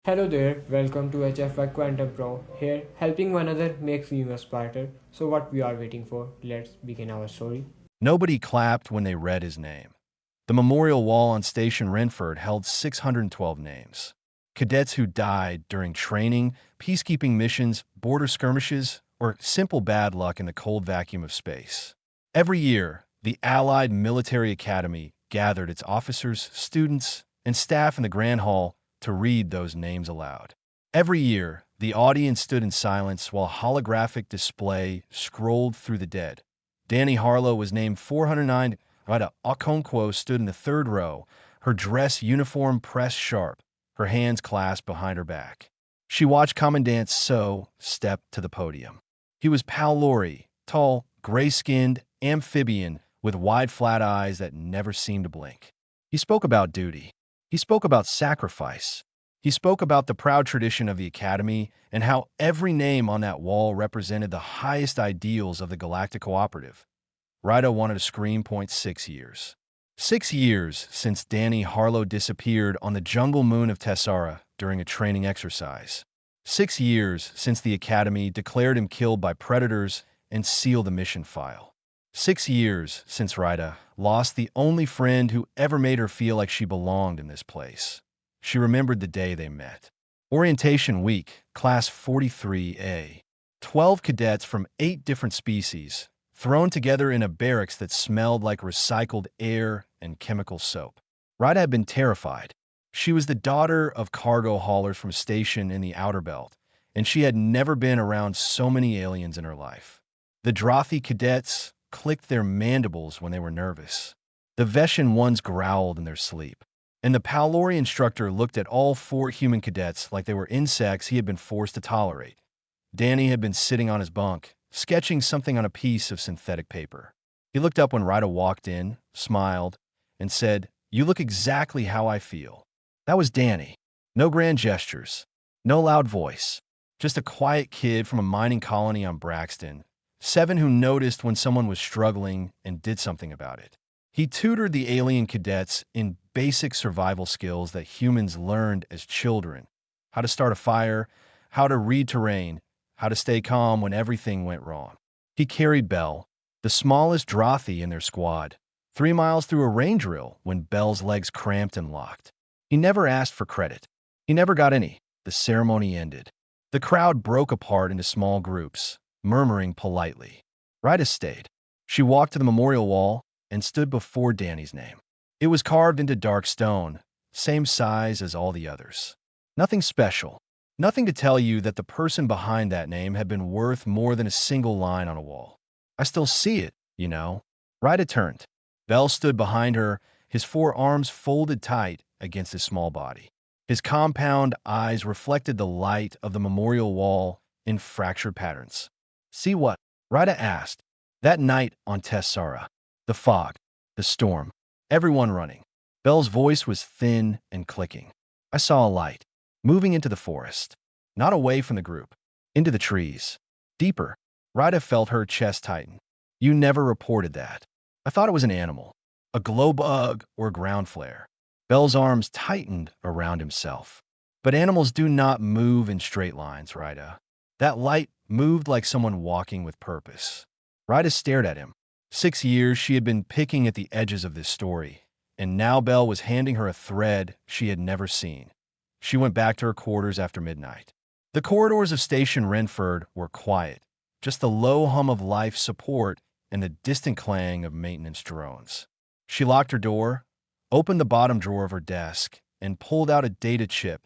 Hello there, welcome to HFY Quantum Pro. Here, helping one another makes the universe smarter. So, what we are waiting for? Let's begin our story. Nobody clapped when they read his name. The memorial wall on Station Renford held 612 names. Cadets who died during training, peacekeeping missions, border skirmishes, or simple bad luck in the cold vacuum of space. Every year, the Allied Military Academy gathered its officers, students, and staff in the Grand Hall to read those names aloud. Every year, the audience stood in silence while a holographic display scrolled through the dead. Danny Harlow was named 409. Rita Okonkwo stood in the third row, her dress uniform pressed sharp, her hands clasped behind her back. She watched Commandant So step to the podium. He was Pal Lorry, tall, gray-skinned, amphibian, with wide flat eyes that never seemed to blink. He spoke about duty. He spoke about sacrifice. He spoke about the proud tradition of the Academy and how every name on that wall represented the highest ideals of the Galactic Cooperative. Rida wanted to scream. 6 years. 6 years since Danny Harlow disappeared on the jungle moon of Tessara during a training exercise. 6 years since the Academy declared him killed by predators and sealed the mission file. 6 years since Rida lost the only friend who ever made her feel like she belonged in this place. She remembered the day they met. Orientation Week, Class 43A. 12 cadets from 8 different species, thrown together in a barracks that smelled like recycled air and chemical soap. Rida had been terrified. She was the daughter of cargo haulers from a station in the Outer Belt, and she had never been around so many aliens in her life. The Drothi cadets clicked their mandibles when they were nervous. The Veshan ones growled in their sleep. And the Palori instructor looked at all 4 human cadets like they were insects he had been forced to tolerate. Danny had been sitting on his bunk, sketching something on a piece of synthetic paper. He looked up when Rida walked in, smiled, and said, "You look exactly how I feel." That was Danny. No grand gestures, no loud voice, just a quiet kid from a mining colony on Braxton, 7 who noticed when someone was struggling and did something about it. He tutored the alien cadets in basic survival skills that humans learned as children: how to start a fire, how to read terrain, how to stay calm when everything went wrong. He carried Bell, the smallest Drothi in their squad, 3 miles through a rain drill when Bell's legs cramped and locked. He never asked for credit. He never got any. The ceremony ended. The crowd broke apart into small groups, murmuring politely. Rida stayed. She walked to the memorial wall and stood before Danny's name. It was carved into dark stone, same size as all the others. Nothing special. Nothing to tell you that the person behind that name had been worth more than a single line on a wall. I still see it, you know. Rida turned. Bell stood behind her, his 4 arms folded tight against his small body. His compound eyes reflected the light of the memorial wall in fractured patterns. "See what?" Rida asked. That night on Tessara. The fog, the storm, everyone running. Bell's voice was thin and clicking. "I saw a light, moving into the forest. Not away from the group, into the trees. Deeper." Rida felt her chest tighten. "You never reported that. I thought it was an animal, a glow bug or a ground flare." Bell's arms tightened around himself. "But animals do not move in straight lines, Rida. That light moved like someone walking with purpose." Rida stared at him. 6 years she had been picking at the edges of this story, and now Bell was handing her a thread she had never seen. She went back to her quarters after midnight. The corridors of Station Renford were quiet, just the low hum of life support and the distant clang of maintenance drones. She locked her door, opened the bottom drawer of her desk, and pulled out a data chip.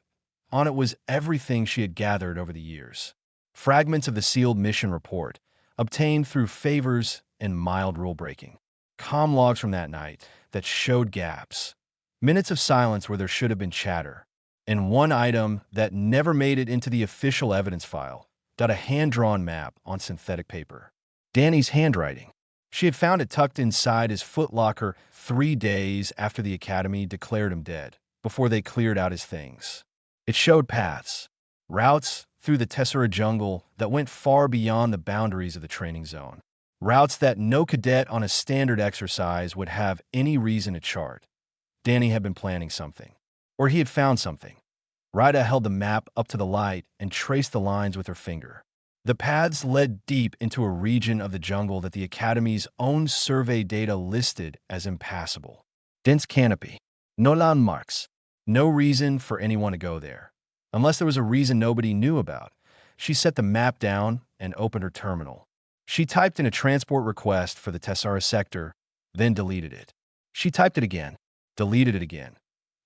On it was everything she had gathered over the years. Fragments of the sealed mission report, obtained through favors and mild rule-breaking. Comm logs from that night that showed gaps. Minutes of silence where there should have been chatter. And one item that never made it into the official evidence file, a hand-drawn map on synthetic paper. Danny's handwriting. She had found it tucked inside his footlocker 3 days after the Academy declared him dead, before they cleared out his things. It showed paths, routes through the Tessera jungle that went far beyond the boundaries of the training zone. Routes that no cadet on a standard exercise would have any reason to chart. Danny had been planning something. Or he had found something. Rida held the map up to the light and traced the lines with her finger. The paths led deep into a region of the jungle that the Academy's own survey data listed as impassable. Dense canopy. No landmarks. No reason for anyone to go there. Unless there was a reason nobody knew about. She set the map down and opened her terminal. She typed in a transport request for the Tessara sector, then deleted it. She typed it again, deleted it again.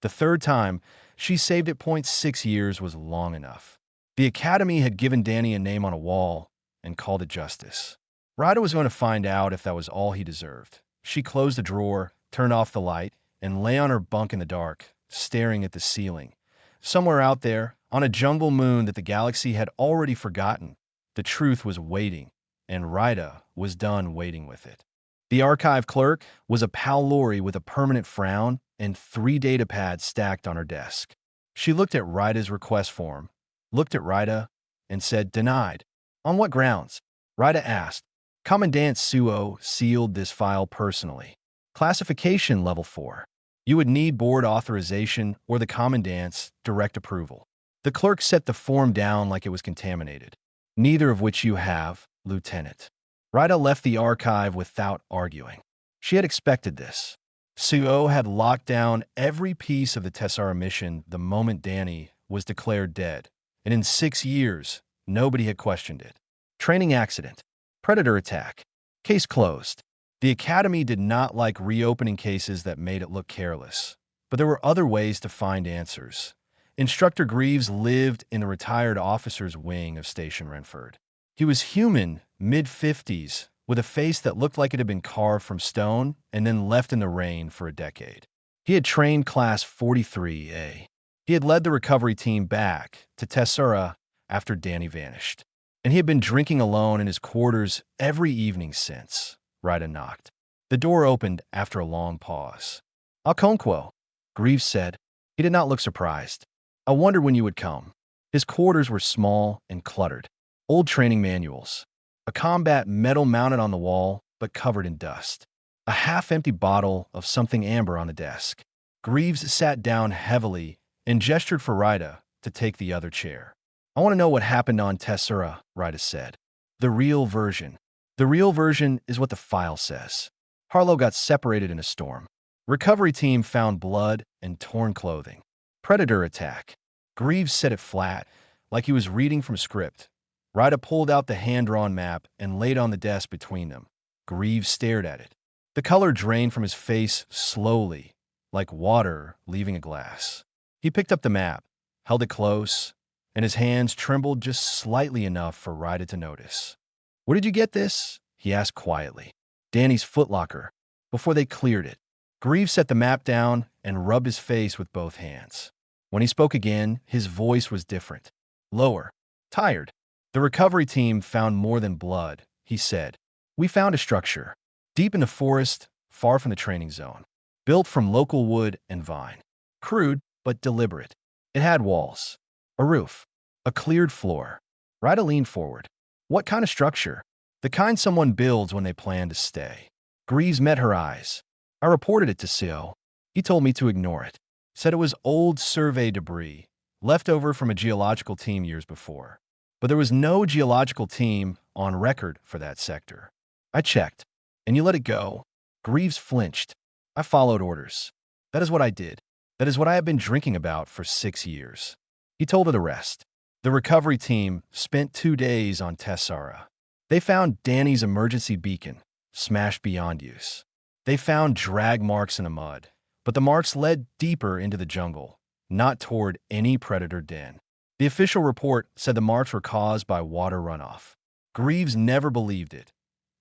The third time, she saved it. 6 years was long enough. The Academy had given Danny a name on a wall and called it justice. Ryder was going to find out if that was all he deserved. She closed the drawer, turned off the light, and lay on her bunk in the dark, staring at the ceiling. Somewhere out there, on a jungle moon that the galaxy had already forgotten, the truth was waiting, and Ryda was done waiting with it. The archive clerk was a pal Lori with a permanent frown and 3 data pads stacked on her desk. She looked at Ryda's request form, looked at Ryda, and said, "Denied." "On what grounds?" Ryda asked. "Commandant Suo sealed this file personally. Classification level 4. You would need board authorization or the Commandant's direct approval." The clerk set the form down like it was contaminated. "Neither of which you have, Lieutenant." Ryda left the archive without arguing. She had expected this. Suo had locked down every piece of the Tessara mission the moment Danny was declared dead, and in 6 years, nobody had questioned it. Training accident. Predator attack. Case closed. The Academy did not like reopening cases that made it look careless, but there were other ways to find answers. Instructor Greaves lived in the retired officer's wing of Station Renford. He was human, mid-50s, with a face that looked like it had been carved from stone and then left in the rain for a decade. He had trained Class 43A. He had led the recovery team back to Tessara after Danny vanished, and he had been drinking alone in his quarters every evening since. Ryda knocked. The door opened after a long pause. "Alconquo," Greaves said. He did not look surprised. "I wondered when you would come." His quarters were small and cluttered. Old training manuals. A combat medal mounted on the wall, but covered in dust. A half-empty bottle of something amber on the desk. Greaves sat down heavily and gestured for Ryda to take the other chair. "I want to know what happened on Tessara," Ryda said. "The real version. The real version is what the file says. Harlow got separated in a storm. Recovery team found blood and torn clothing. Predator attack." Greaves said it flat, like he was reading from script. Ryda pulled out the hand-drawn map and laid on the desk between them. Greaves stared at it. The color drained from his face slowly, like water leaving a glass. He picked up the map, held it close, and his hands trembled just slightly enough for Ryda to notice. "Where did you get this?" he asked quietly. "Danny's footlocker." Before they cleared it, Greaves set the map down and rubbed his face with both hands. When he spoke again, his voice was different. Lower. Tired. "The recovery team found more than blood," he said. "We found a structure. Deep in the forest, far from the training zone. Built from local wood and vine. Crude, but deliberate. It had walls. A roof. A cleared floor." Ryda leaned forward. "What kind of structure?" "The kind someone builds when they plan to stay." Greaves met her eyes. "I reported it to Sio. He told me to ignore it. Said it was old survey debris, left over from a geological team years before. But there was no geological team on record for that sector. I checked. And you let it go." Greaves flinched. "I followed orders. That is what I did. That is what I have been drinking about for 6 years." He told her the rest. The recovery team spent 2 days on Tessara. They found Danny's emergency beacon, smashed beyond use. They found drag marks in the mud, but the marks led deeper into the jungle, not toward any predator den. The official report said the marks were caused by water runoff. Greaves never believed it.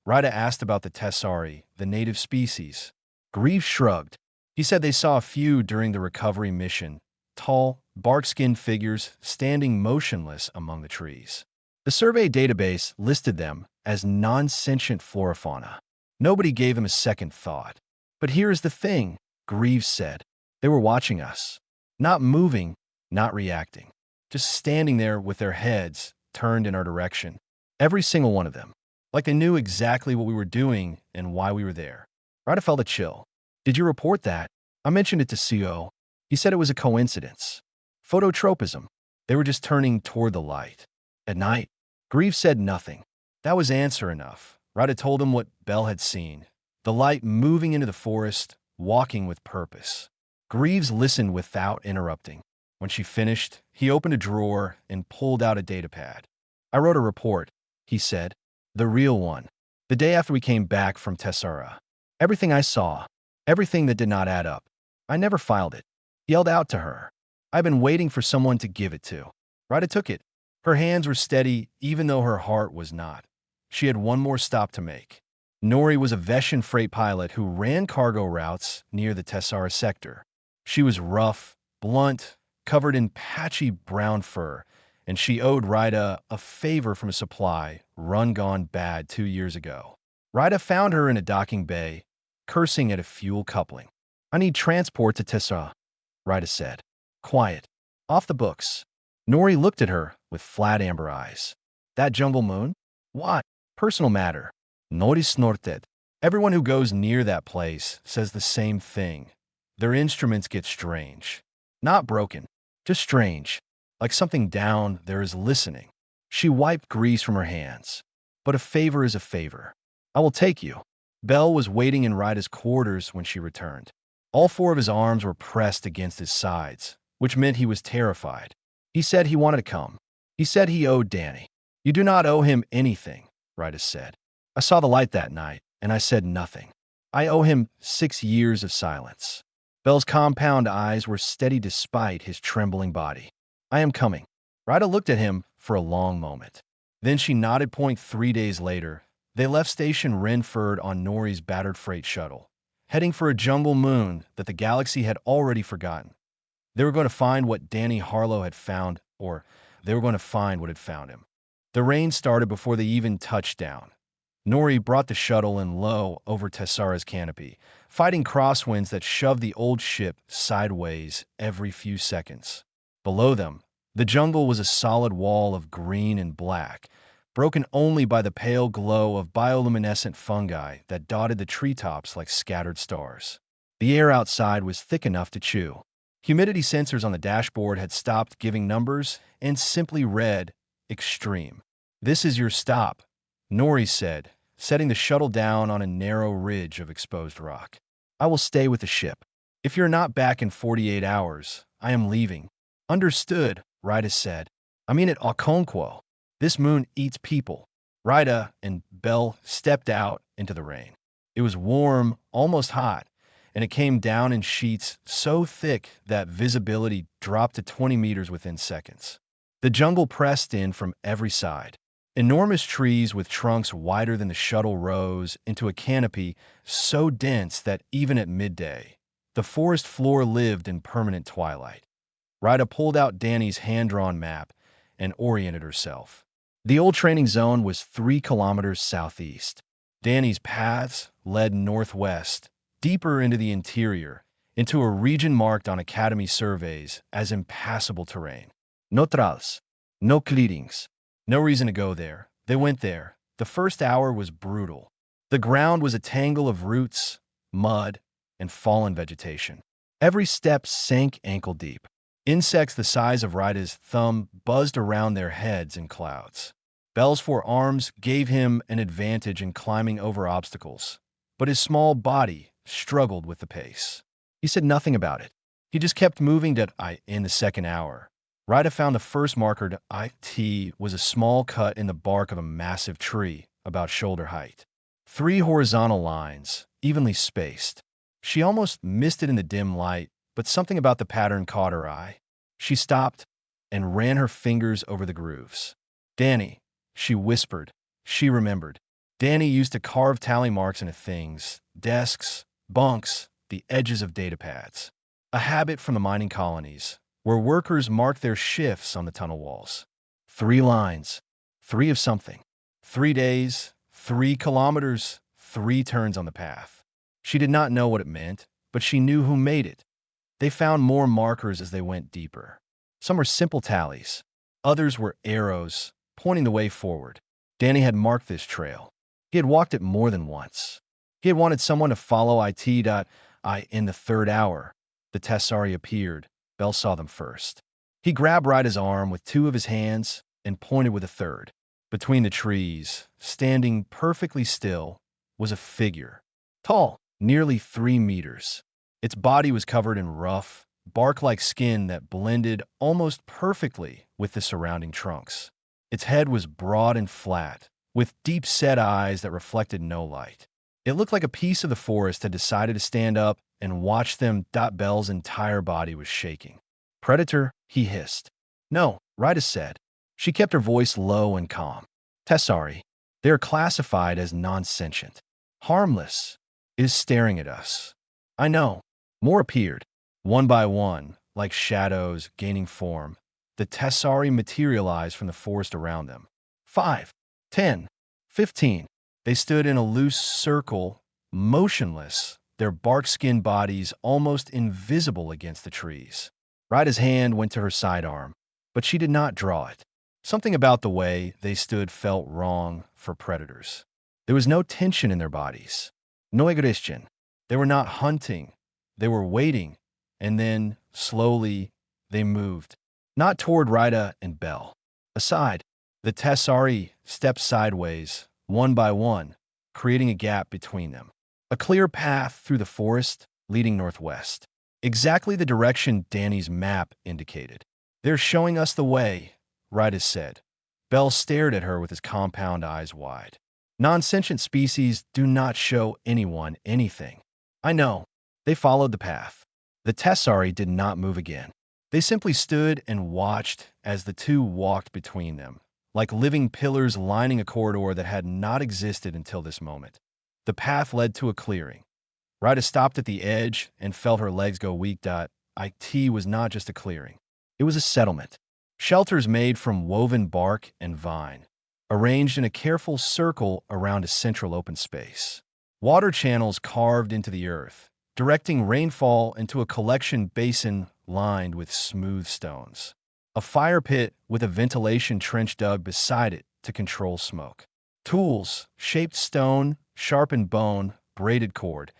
Ryda asked about the Tessari, the native species. Greaves shrugged. He said they saw a few during the recovery mission, tall, bark-skinned figures standing motionless among the trees. The survey database listed them as non-sentient flora-fauna. Nobody gave them a second thought. "But here's the thing," Greaves said. "They were watching us. Not moving, not reacting. Just standing there with their heads turned in our direction. Every single one of them. Like they knew exactly what we were doing and why we were there." Ryda felt a chill. "Did you report that?" "I mentioned it to CO. He said it was a coincidence." Phototropism. They were just turning toward the light. At night, Grieve said nothing. That was answer enough. Ryder told him what Bell had seen. The light moving into the forest, walking with purpose. Greaves listened without interrupting. When she finished, he opened a drawer and pulled out a datapad. I wrote a report, he said. The real one. The day after we came back from Tessera. Everything I saw. Everything that did not add up. I never filed it. He yelled out to her. I've been waiting for someone to give it to. Ryder took it. Her hands were steady, even though her heart was not. She had one more stop to make. Nori was a Veshan freight pilot who ran cargo routes near the Tessera sector. She was rough, blunt, covered in patchy brown fur, and she owed Ryder a favor from a supply run gone bad 2 years ago. Ryder found her in a docking bay, cursing at a fuel coupling. I need transport to Tessera, Ryder said. Quiet. Off the books. Nori looked at her with flat amber eyes. That jungle moon? What? Personal matter. Nori snorted. Everyone who goes near that place says the same thing. Their instruments get strange. Not broken, just strange. Like something down there is listening. She wiped grease from her hands. But a favor is a favor. I will take you. Bell was waiting in Ryder's quarters when she returned. All 4 of his arms were pressed against his sides, which meant he was terrified. He said he wanted to come. He said he owed Danny. You do not owe him anything, Ryder said. I saw the light that night, and I said nothing. I owe him 6 years of silence. Bell's compound eyes were steady despite his trembling body. I am coming. Ryder looked at him for a long moment. Then she nodded. 3 days later, they left Station Renford on Nori's battered freight shuttle, heading for a jungle moon that the galaxy had already forgotten. They were going to find what Danny Harlow had found, or they were going to find what had found him. The rain started before they even touched down. Nori brought the shuttle in low over Tessera's canopy, fighting crosswinds that shoved the old ship sideways every few seconds. Below them, the jungle was a solid wall of green and black, broken only by the pale glow of bioluminescent fungi that dotted the treetops like scattered stars. The air outside was thick enough to chew. Humidity sensors on the dashboard had stopped giving numbers and simply read, extreme. This is your stop, Nori said, setting the shuttle down on a narrow ridge of exposed rock. I will stay with the ship. If you're not back in 48 hours, I am leaving. Understood, Ryder said. I mean it Okonkwo. This moon eats people. Ryder and Bell stepped out into the rain. It was warm, almost hot, and it came down in sheets so thick that visibility dropped to 20 meters within seconds. The jungle pressed in from every side. Enormous trees with trunks wider than the shuttle rose into a canopy so dense that even at midday, the forest floor lived in permanent twilight. Ryder pulled out Danny's hand-drawn map and oriented herself. The old training zone was 3 kilometers southeast. Danny's paths led northwest, deeper into the interior, into a region marked on Academy surveys as impassable terrain. No trails, no clearings, no reason to go there. They went there. The first hour was brutal. The ground was a tangle of roots, mud, and fallen vegetation. Every step sank ankle deep. Insects the size of Ryder's thumb buzzed around their heads in clouds. Bell's 4 arms gave him an advantage in climbing over obstacles, but his small body struggled with the pace. He said nothing about it. He just kept moving in the second hour. Ryder found the first marker to IT was a small cut in the bark of a massive tree, about shoulder height. 3 horizontal lines, evenly spaced. She almost missed it in the dim light, but something about the pattern caught her eye. She stopped and ran her fingers over the grooves. Danny, she whispered. She remembered. Danny used to carve tally marks into things, desks, bunks, the edges of data pads. A habit from the mining colonies, where workers marked their shifts on the tunnel walls. 3 lines, 3 of something. 3 days, 3 kilometers, 3 turns on the path. She did not know what it meant, but she knew who made it. They found more markers as they went deeper. Some were simple tallies. Others were arrows, pointing the way forward. Danny had marked this trail. He had walked it more than once. He had wanted someone to follow IT. In the third hour, the Tessari appeared. Bell saw them first. He grabbed Ryda's arm with two of his hands and pointed with a third. Between the trees, standing perfectly still, was a figure. Tall, nearly 3 meters. Its body was covered in rough, bark-like skin that blended almost perfectly with the surrounding trunks. Its head was broad and flat, with deep-set eyes that reflected no light. It looked like a piece of the forest had decided to stand up and watch them. Belle's entire body was shaking. "Predator," he hissed. "No," Ryda said. She kept her voice low and calm. "Tessari. They are classified as non-sentient. Harmless. It is staring at us." "I know." More appeared. One by one, like shadows gaining form, the Tessari materialized from the forest around them. 5, 10, 15. They stood in a loose circle, motionless, their bark-skinned bodies almost invisible against the trees. Ryda's hand went to her sidearm, but she did not draw it. Something about the way they stood felt wrong for predators. There was no tension in their bodies. No aggression. They were not hunting. They were waiting, and then, slowly, they moved. Not toward Ryda and Belle. Aside, the Tessari stepped sideways, one by one, creating a gap between them. A clear path through the forest leading northwest. Exactly the direction Danny's map indicated. "They're showing us the way," Ryda said. Belle stared at her with his compound eyes wide. "Non-sentient species do not show anyone anything." "I know." They followed the path. The Tessari did not move again. They simply stood and watched as the two walked between them, like living pillars lining a corridor that had not existed until this moment. The path led to a clearing. Ryda stopped at the edge and felt her legs go weak. It was not just a clearing. It was a settlement. Shelters made from woven bark and vine, arranged in a careful circle around a central open space. Water channels carved into the earth, directing rainfall into a collection basin lined with smooth stones. A fire pit with a ventilation trench dug beside it to control smoke. Tools, shaped stone, sharpened bone, braided cord,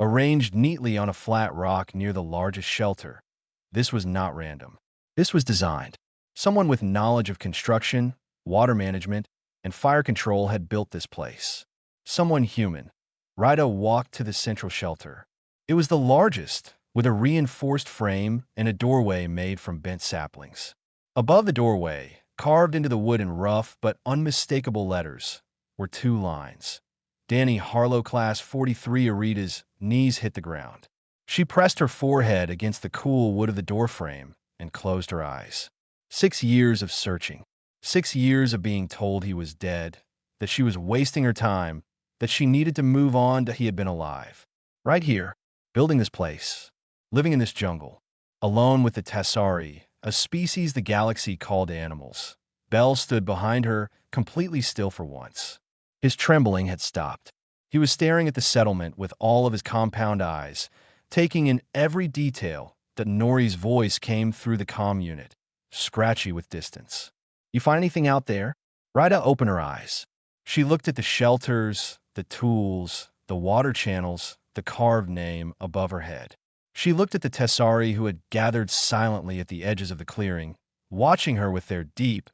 arranged neatly on a flat rock near the largest shelter. This was not random. This was designed. Someone with knowledge of construction, water management, and fire control had built this place. Someone human. Ryda walked to the central shelter. It was the largest, with a reinforced frame and a doorway made from bent saplings. Above the doorway, carved into the wood in rough but unmistakable letters, were two lines. Danny Harlow Class 43. Arita's knees hit the ground. She pressed her forehead against the cool wood of the doorframe and closed her eyes. 6 years of searching. 6 years of being told he was dead, that she was wasting her time, that she needed to move on, that he had been alive. Right here, building this place, living in this jungle, alone with the Tessari, a species the galaxy called animals. Belle stood behind her, completely still for once. His trembling had stopped. He was staring at the settlement with all of his compound eyes, taking in every detail. That Nori's voice came through the comm unit, scratchy with distance. "You find anything out there?" Ryda opened her eyes. She looked at the shelters, the tools, the water channels, the carved name above her head. She looked at the Tessari who had gathered silently at the edges of the clearing, watching her with their deep,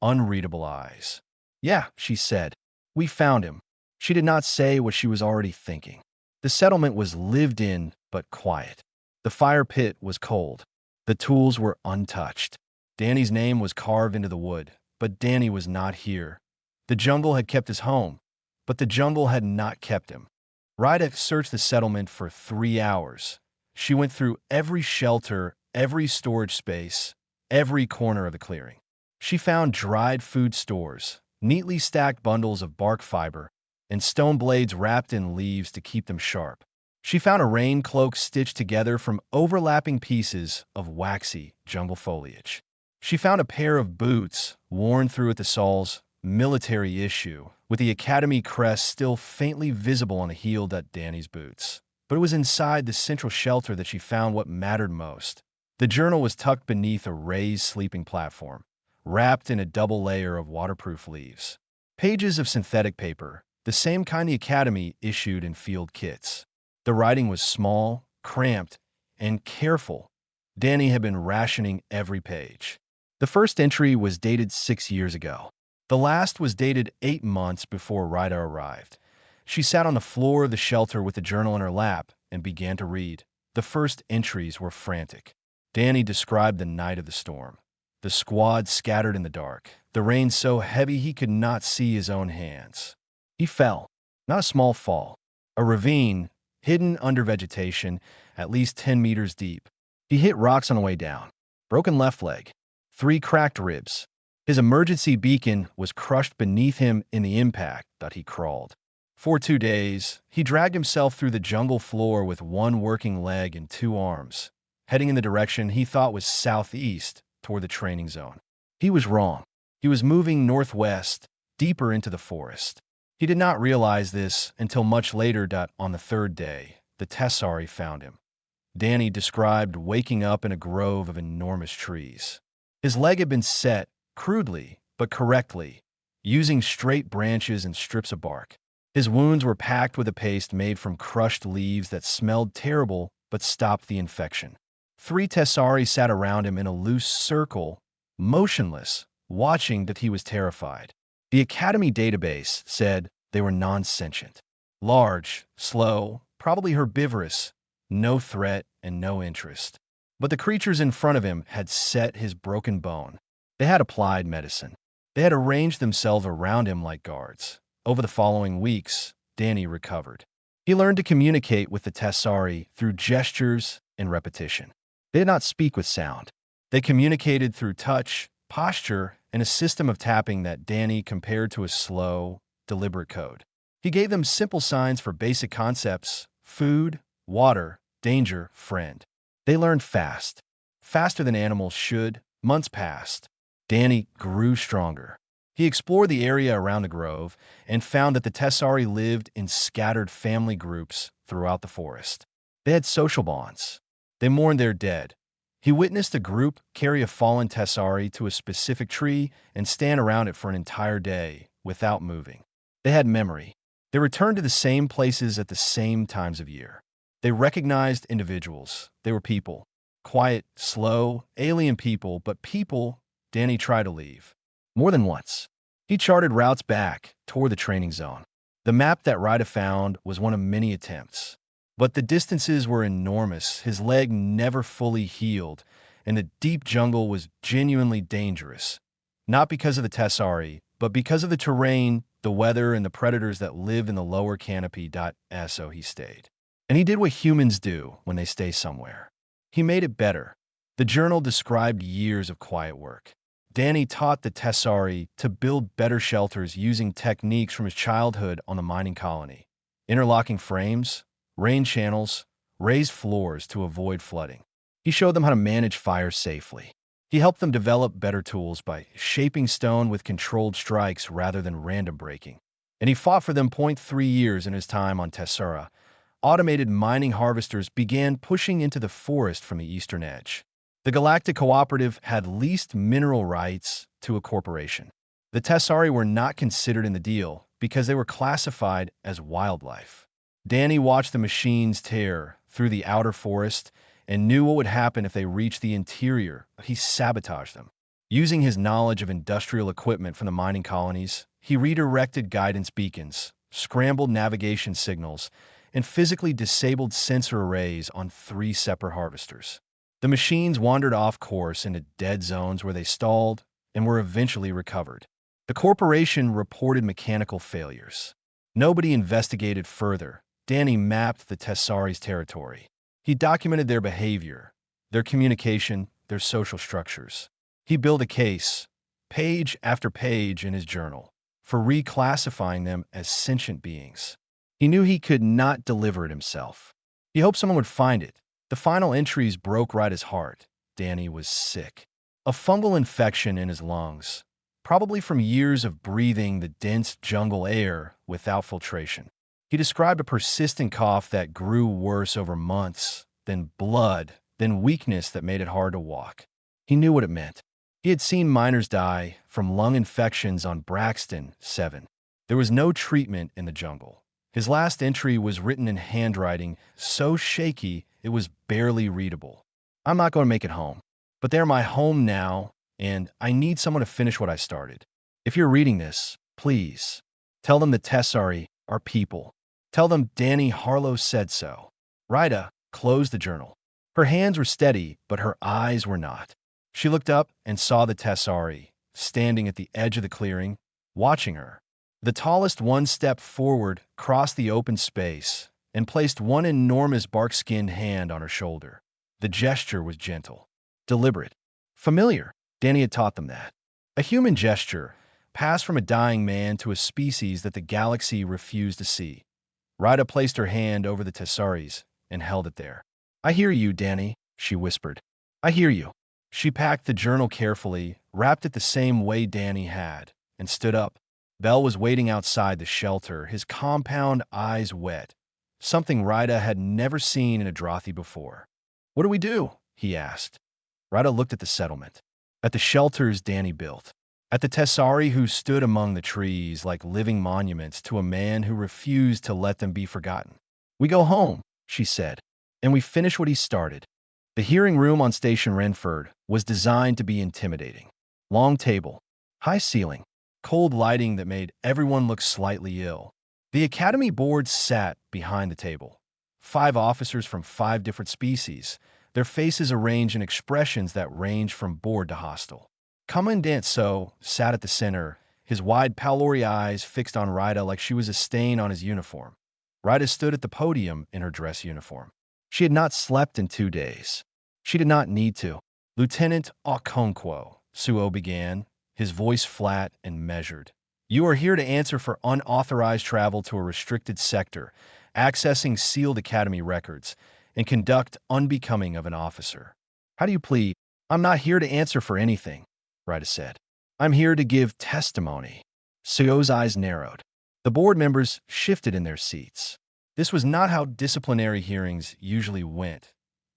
unreadable eyes. "Yeah," she said. "We found him." She did not say what she was already thinking. The settlement was lived in, but quiet. The fire pit was cold. The tools were untouched. Danny's name was carved into the wood, but Danny was not here. The jungle had kept his home, but the jungle had not kept him. Ryda searched the settlement for 3 hours. She went through every shelter, every storage space, every corner of the clearing. She found dried food stores, neatly stacked bundles of bark fiber, and stone blades wrapped in leaves to keep them sharp. She found a rain cloak stitched together from overlapping pieces of waxy jungle foliage. She found a pair of boots worn through at the soles, military issue, with the Academy crest still faintly visible on the heel. Danny's boots. But it was inside the central shelter that she found what mattered most. The journal was tucked beneath a raised sleeping platform, wrapped in a double layer of waterproof leaves. Pages of synthetic paper, the same kind the Academy issued in field kits. The writing was small, cramped, and careful, Danny had been rationing every page. The first entry was dated 6 years ago. The last was dated 8 months before Rida arrived. She sat on the floor of the shelter with the journal in her lap and began to read. The first entries were frantic. Danny described the night of the storm. The squad scattered in the dark, the rain so heavy he could not see his own hands. He fell, not a small fall, a ravine hidden under vegetation at least 10 meters deep. He hit rocks on the way down, broken left leg, 3 cracked ribs. His emergency beacon was crushed beneath him in the impact that he crawled. For 2 days, he dragged himself through the jungle floor with 1 working leg and 2 arms, heading in the direction he thought was southeast toward the training zone. He was wrong. He was moving northwest, deeper into the forest. He did not realize this until much later that on the 3rd day, the Tessari found him. Danny described waking up in a grove of enormous trees. His leg had been set, crudely but correctly, using straight branches and strips of bark. His wounds were packed with a paste made from crushed leaves that smelled terrible but stopped the infection. 3 Tessari sat around him in a loose circle, motionless, watching that he was terrified. The Academy database said they were non-sentient. Large, slow, probably herbivorous, no threat and no interest. But the creatures in front of him had set his broken bone. They had applied medicine. They had arranged themselves around him like guards. Over the following weeks, Danny recovered. He learned to communicate with the Tessari through gestures and repetition. They did not speak with sound. They communicated through touch, posture, and a system of tapping that Danny compared to a slow, deliberate code. He gave them simple signs for basic concepts: food, water, danger, friend. They learned fast, faster than animals should. Months passed. Danny grew stronger. He explored the area around the grove and found that the Tessari lived in scattered family groups throughout the forest. They had social bonds. They mourned their dead. He witnessed a group carry a fallen Tessari to a specific tree and stand around it for an entire day without moving. They had memory. They returned to the same places at the same times of year. They recognized individuals. They were people. Quiet, slow, alien people, but people Danny tried to leave. More than once. He charted routes back toward the training zone. The map that Rida found was one of many attempts. But the distances were enormous, his leg never fully healed, and the deep jungle was genuinely dangerous. Not because of the Tessari, but because of the terrain, the weather, and the predators that lived in the lower canopy. So he stayed. And he did what humans do when they stay somewhere. He made it better. The journal described years of quiet work. Danny taught the Tessari to build better shelters using techniques from his childhood on the mining colony. Interlocking frames, rain channels, raised floors to avoid flooding. He showed them how to manage fire safely. He helped them develop better tools by shaping stone with controlled strikes rather than random breaking. And he fought for them 0.3 years in his time on Tessera. Automated mining harvesters began pushing into the forest from the eastern edge. The Galactic Cooperative had leased mineral rights to a corporation. The Tessari were not considered in the deal because they were classified as wildlife. Danny watched the machines tear through the outer forest and knew what would happen if they reached the interior. He sabotaged them. Using his knowledge of industrial equipment from the mining colonies, he redirected guidance beacons, scrambled navigation signals, and physically disabled sensor arrays on 3 separate harvesters. The machines wandered off course into dead zones where they stalled and were eventually recovered. The corporation reported mechanical failures. Nobody investigated further. Danny mapped the Tessari's territory. He documented their behavior, their communication, their social structures. He built a case, page after page in his journal, for reclassifying them as sentient beings. He knew he could not deliver it himself. He hoped someone would find it. The final entries broke Rida's heart. Danny was sick. A fungal infection in his lungs, probably from years of breathing the dense jungle air without filtration. He described a persistent cough that grew worse over months, then blood, then weakness that made it hard to walk. He knew what it meant. He had seen miners die from lung infections on Braxton 7. There was no treatment in the jungle. His last entry was written in handwriting so shaky it was barely readable. I'm not going to make it home. But they're my home now, and I need someone to finish what I started. If you're reading this, please, tell them the Tessari are people. Tell them Danny Harlow said so. Rita closed the journal. Her hands were steady, but her eyes were not. She looked up and saw the Tessari, standing at the edge of the clearing, watching her. The tallest one stepped forward, crossed the open space, and placed one enormous bark-skinned hand on her shoulder. The gesture was gentle, deliberate, familiar. Danny had taught them that. A human gesture passed from a dying man to a species that the galaxy refused to see. Rita placed her hand over the Tessaris and held it there. I hear you, Danny, she whispered. I hear you. She packed the journal carefully, wrapped it the same way Danny had, and stood up. Bell was waiting outside the shelter, his compound eyes wet, something Rita had never seen in a Drothi before. What do we do? He asked. Rita looked at the settlement, at the shelters Danny built, at the Tessari who stood among the trees like living monuments to a man who refused to let them be forgotten. We go home, she said, and we finish what he started. The hearing room on Station Renford was designed to be intimidating. Long table, high ceiling, cold lighting that made everyone look slightly ill. The Academy board sat behind the table. 5 officers from 5 different species, their faces arranged in expressions that ranged from bored to hostile. Commandant So sat at the center, his wide Palori eyes fixed on Rita like she was a stain on his uniform. Rita stood at the podium in her dress uniform. She had not slept in 2 days. She did not need to. Lieutenant Okonkwo, Suo began, his voice flat and measured. You are here to answer for unauthorized travel to a restricted sector, accessing sealed Academy records, and conduct unbecoming of an officer. How do you plead? I'm not here to answer for anything, Rita said. I'm here to give testimony. Suo's eyes narrowed. The board members shifted in their seats. This was not how disciplinary hearings usually went.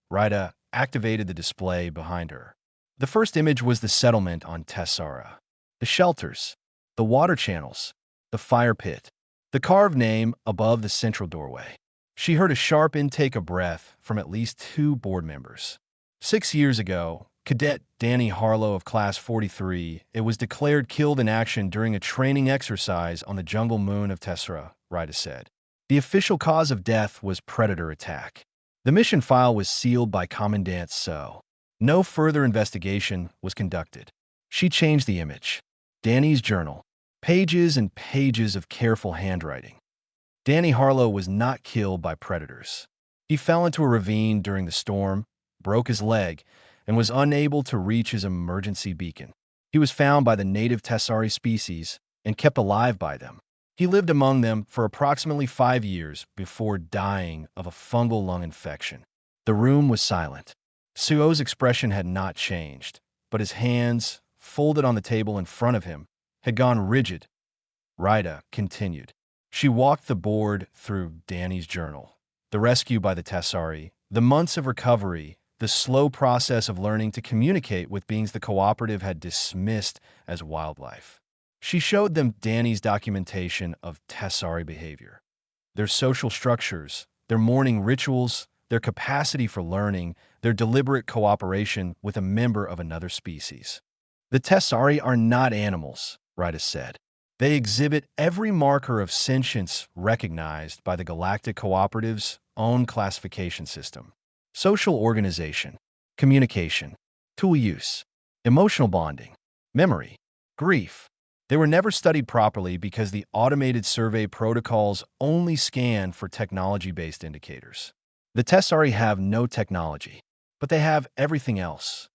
Rita activated the display behind her. The first image was the settlement on Tessara. The shelters, the water channels, the fire pit, the carved name above the central doorway. She heard a sharp intake of breath from at least 2 board members. 6 years ago, Cadet Danny Harlow of Class 43, it was declared killed in action during a training exercise on the jungle moon of Tessera, Rita said. The official cause of death was predator attack. The mission file was sealed by Commandant So. No further investigation was conducted. She changed the image. Danny's journal. Pages and pages of careful handwriting. Danny Harlow was not killed by predators. He fell into a ravine during the storm, broke his leg, and was unable to reach his emergency beacon. He was found by the native Tessari species and kept alive by them. He lived among them for approximately 5 years before dying of a fungal lung infection. The room was silent. Suo's expression had not changed, but his hands, folded on the table in front of him, had gone rigid. Rita continued. She walked the board through Danny's journal. The rescue by the Tessari, the months of recovery, the slow process of learning to communicate with beings the cooperative had dismissed as wildlife. She showed them Danny's documentation of Tessari behavior, their social structures, their morning rituals, their capacity for learning, their deliberate cooperation with a member of another species. The Tessari are not animals, Rita said. They exhibit every marker of sentience recognized by the Galactic Cooperative's own classification system. Social organization, communication, tool use, emotional bonding, memory, grief. They were never studied properly because the automated survey protocols only scan for technology-based indicators. The Tessari have no technology, but they have everything else.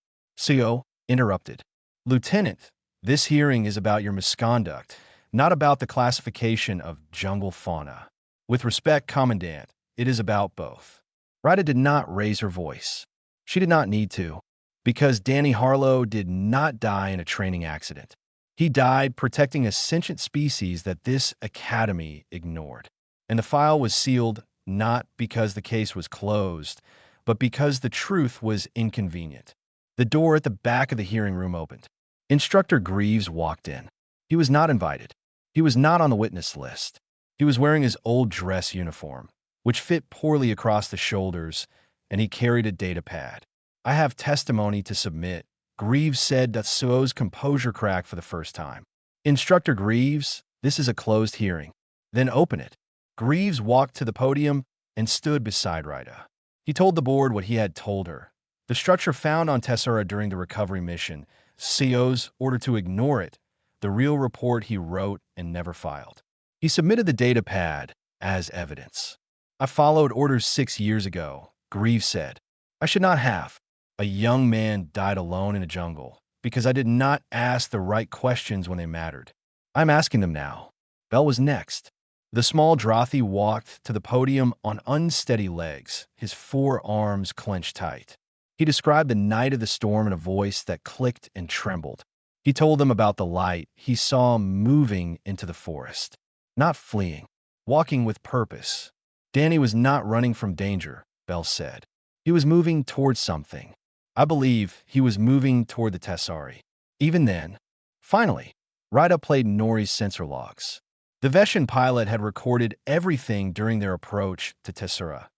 CO interrupted. Lieutenant, this hearing is about your misconduct, not about the classification of jungle fauna. With respect, Commandant, it is about both. Rita did not raise her voice. She did not need to, because Danny Harlow did not die in a training accident. He died protecting a sentient species that this academy ignored. And the file was sealed not because the case was closed, but because the truth was inconvenient. The door at the back of the hearing room opened. Instructor Greaves walked in. He was not invited. He was not on the witness list. He was wearing his old dress uniform, which fit poorly across the shoulders, and he carried a data pad. I have testimony to submit. Greaves said that Suo's composure cracked for the first time. Instructor Greaves, this is a closed hearing. Then open it. Greaves walked to the podium and stood beside Rita. He told the board what he had told her. The structure found on Tessera during the recovery mission, CO's order to ignore it, the real report he wrote and never filed. He submitted the data pad as evidence. I followed orders 6 years ago, Greaves said. I should not have. A young man died alone in a jungle because I did not ask the right questions when they mattered. I'm asking them now. Bell was next. The small Drothi walked to the podium on unsteady legs, his forearms clenched tight. He described the night of the storm in a voice that clicked and trembled. He told them about the light he saw moving into the forest. Not fleeing, walking with purpose. Danny was not running from danger, Bell said. He was moving towards something. I believe he was moving toward the Tessari. Even then, finally, Rita played Nori's sensor logs. The Veshan pilot had recorded everything during their approach to Tessera,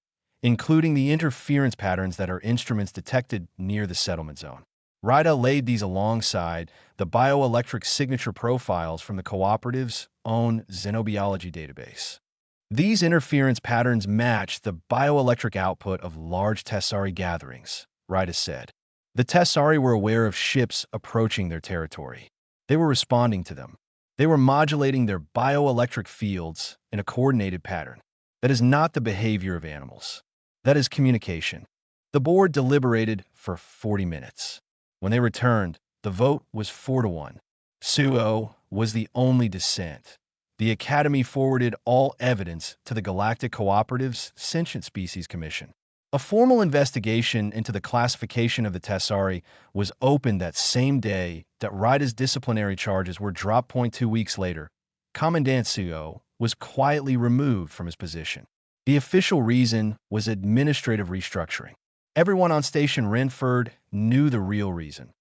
including the interference patterns that her instruments detected near the settlement zone. Rita laid these alongside the bioelectric signature profiles from the cooperative's own xenobiology database. These interference patterns match the bioelectric output of large Tessari gatherings, Rita said. The Tessari were aware of ships approaching their territory. They were responding to them. They were modulating their bioelectric fields in a coordinated pattern. That is not the behavior of animals. That is communication. The board deliberated for 40 minutes. When they returned, the vote was 4-1. Suo was the only dissent. The Academy forwarded all evidence to the Galactic Cooperative's Sentient Species Commission. A formal investigation into the classification of the Tessari was opened that same day that Rita's disciplinary charges were dropped. 2 weeks later, Commandant Suo was quietly removed from his position. The official reason was administrative restructuring. Everyone on Station Renford knew the real reason.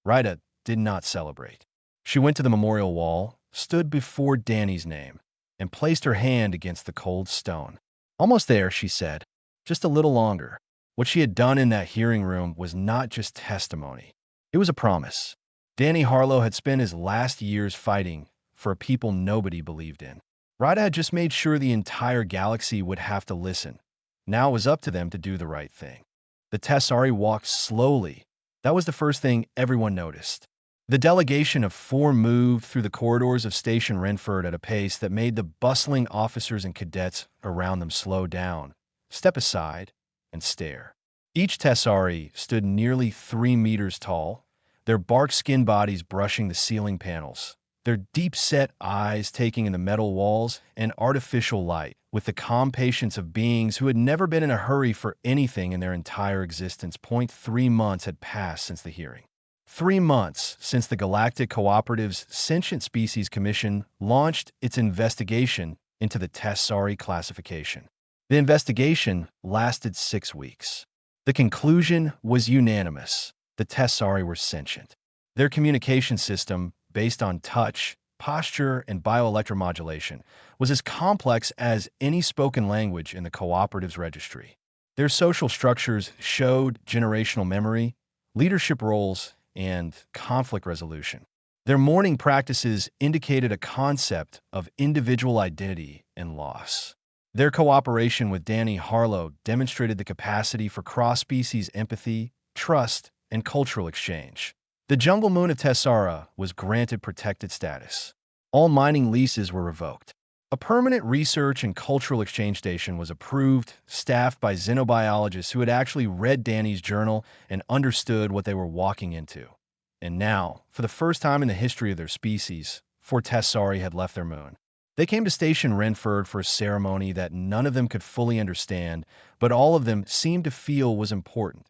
Rita did not celebrate. She went to the memorial wall, stood before Danny's name, and placed her hand against the cold stone. Almost there, she said. Just a little longer. What she had done in that hearing room was not just testimony. It was a promise. Danny Harlow had spent his last years fighting for a people nobody believed in. Rita had just made sure the entire galaxy would have to listen. Now it was up to them to do the right thing. The Tessari walked slowly. That was the first thing everyone noticed. The delegation of 4 moved through the corridors of Station Renford at a pace that made the bustling officers and cadets around them slow down, step aside, and stare. Each Tessari stood nearly 3 meters tall, their bark skin bodies brushing the ceiling panels, their deep-set eyes taking in the metal walls and artificial light, with the calm patience of beings who had never been in a hurry for anything in their entire existence. 3 months had passed since the hearing. 3 months since the Galactic Cooperative's Sentient Species Commission launched its investigation into the Tessari classification. The investigation lasted 6 weeks. The conclusion was unanimous. The Tessari were sentient. Their communication system, based on touch, posture, and bioelectromodulation, was as complex as any spoken language in the cooperative's registry. Their social structures showed generational memory, leadership roles, and conflict resolution. Their mourning practices indicated a concept of individual identity and loss. Their cooperation with Danny Harlow demonstrated the capacity for cross-species empathy, trust, and cultural exchange. The jungle moon of Tessara was granted protected status. All mining leases were revoked. A permanent research and cultural exchange station was approved, staffed by xenobiologists who had actually read Danny's journal and understood what they were walking into. And now, for the first time in the history of their species, 4 Tessari had left their moon. They came to Station Renford for a ceremony that none of them could fully understand, but all of them seemed to feel was important.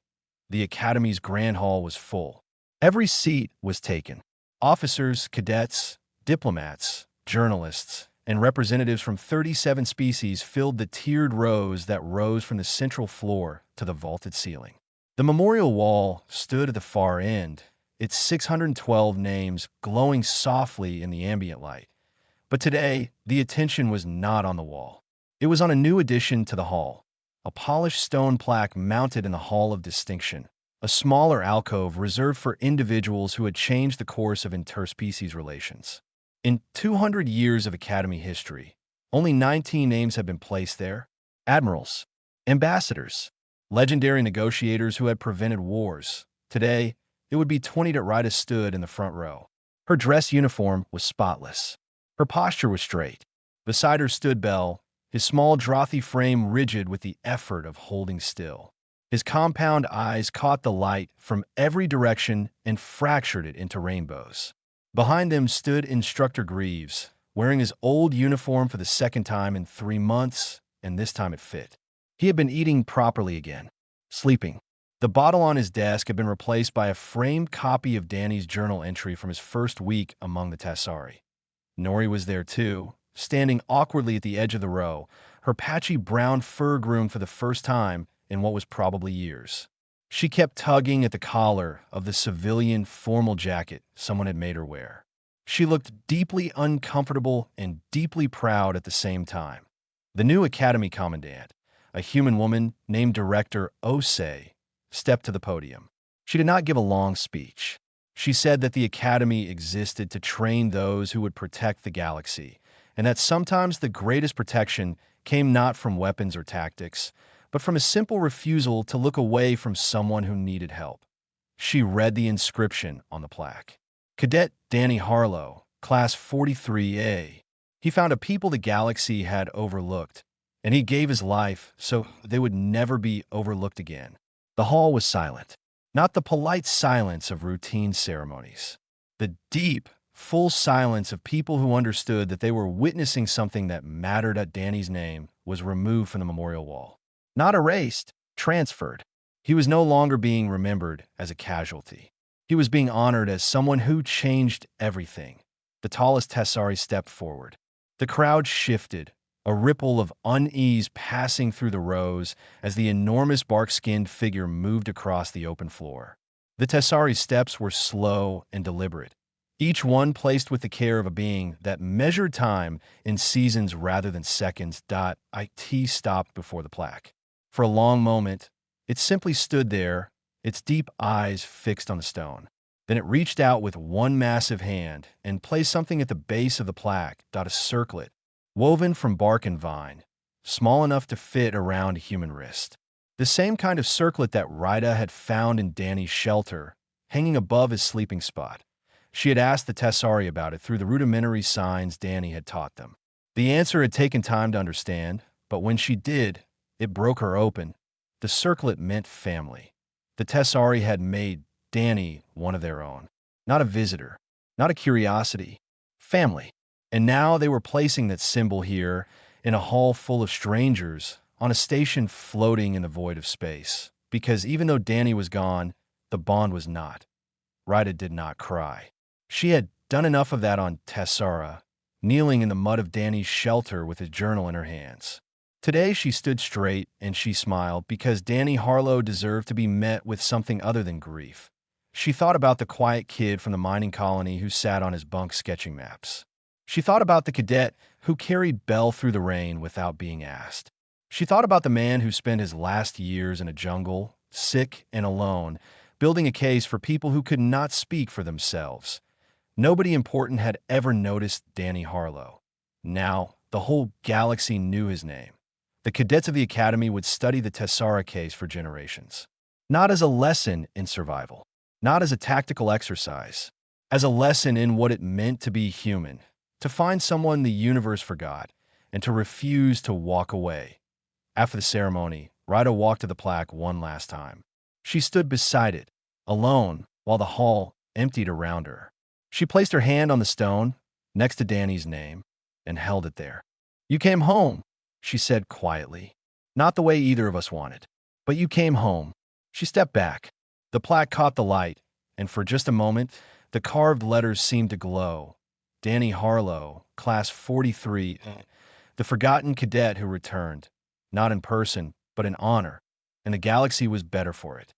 The Academy's grand hall was full. Every seat was taken. Officers, cadets, diplomats, journalists, and representatives from 37 species filled the tiered rows that rose from the central floor to the vaulted ceiling. The memorial wall stood at the far end, its 612 names glowing softly in the ambient light. But today, the attention was not on the wall. It was on a new addition to the hall, a polished stone plaque mounted in the Hall of Distinction. a smaller alcove reserved for individuals who had changed the course of interspecies relations. In 200 years of Academy history, only 19 names have been placed there: admirals, ambassadors, legendary negotiators who had prevented wars. Today, it would be 20 that Rita stood in the front row. Her dress uniform was spotless. Her posture was straight. Beside her stood Bell, his small drothy frame rigid with the effort of holding still. His compound eyes caught the light from every direction and fractured it into rainbows. Behind them stood Instructor Greaves, wearing his old uniform for the second time in 3 months, and this time it fit. He had been eating properly again, sleeping. The bottle on his desk had been replaced by a framed copy of Danny's journal entry from his first week among the Tessari. Nori was there too, standing awkwardly at the edge of the row, her patchy brown fur groomed for the first time in what was probably years. She kept tugging at the collar of the civilian formal jacket someone had made her wear. She looked deeply uncomfortable and deeply proud at the same time. The new academy commandant, a human woman named Director Osei, stepped to the podium. She did not give a long speech. She said that the academy existed to train those who would protect the galaxy, and that sometimes the greatest protection came not from weapons or tactics, but from a simple refusal to look away from someone who needed help. She read the inscription on the plaque. Cadet Danny Harlow, Class 43A. He found a people the galaxy had overlooked, and he gave his life so they would never be overlooked again. The hall was silent, not the polite silence of routine ceremonies. The deep, full silence of people who understood that they were witnessing something that mattered. At Danny's name was removed from the memorial wall. Not erased, transferred. He was no longer being remembered as a casualty. He was being honored as someone who changed everything. The tallest Tessari stepped forward. The crowd shifted, a ripple of unease passing through the rows as the enormous bark-skinned figure moved across the open floor. The Tessari's steps were slow and deliberate, each one placed with the care of a being that measured time in seasons rather than seconds. It stopped before the plaque. For a long moment, it simply stood there, its deep eyes fixed on the stone. Then it reached out with one massive hand and placed something at the base of the plaque. A circlet, woven from bark and vine, small enough to fit around a human wrist. The same kind of circlet that Rita had found in Danny's shelter, hanging above his sleeping spot. She had asked the Tessari about it through the rudimentary signs Danny had taught them. The answer had taken time to understand, but when she did, it broke her open. The circlet meant family. The Tessari had made Danny one of their own. Not a visitor, not a curiosity. Family. And now they were placing that symbol here, in a hall full of strangers, on a station floating in the void of space. Because even though Danny was gone, the bond was not. Rita did not cry. She had done enough of that on Tessara, kneeling in the mud of Danny's shelter with his journal in her hands. Today she stood straight and she smiled because Danny Harlow deserved to be met with something other than grief. She thought about the quiet kid from the mining colony who sat on his bunk sketching maps. She thought about the cadet who carried Bell through the rain without being asked. She thought about the man who spent his last years in a jungle, sick and alone, building a case for people who could not speak for themselves. Nobody important had ever noticed Danny Harlow. Now, the whole galaxy knew his name. The cadets of the academy would study the Tessara case for generations. Not as a lesson in survival, not as a tactical exercise, as a lesson in what it meant to be human, to find someone the universe forgot, and to refuse to walk away. After the ceremony, Rita walked to the plaque one last time. She stood beside it, alone, while the hall emptied around her. She placed her hand on the stone, next to Danny's name, and held it there. "You came home," she said quietly. "Not the way either of us wanted, but you came home." She stepped back. The plaque caught the light, and for just a moment, the carved letters seemed to glow. Danny Harlow, Class 43, the forgotten cadet who returned, not in person, but in honor, and the galaxy was better for it.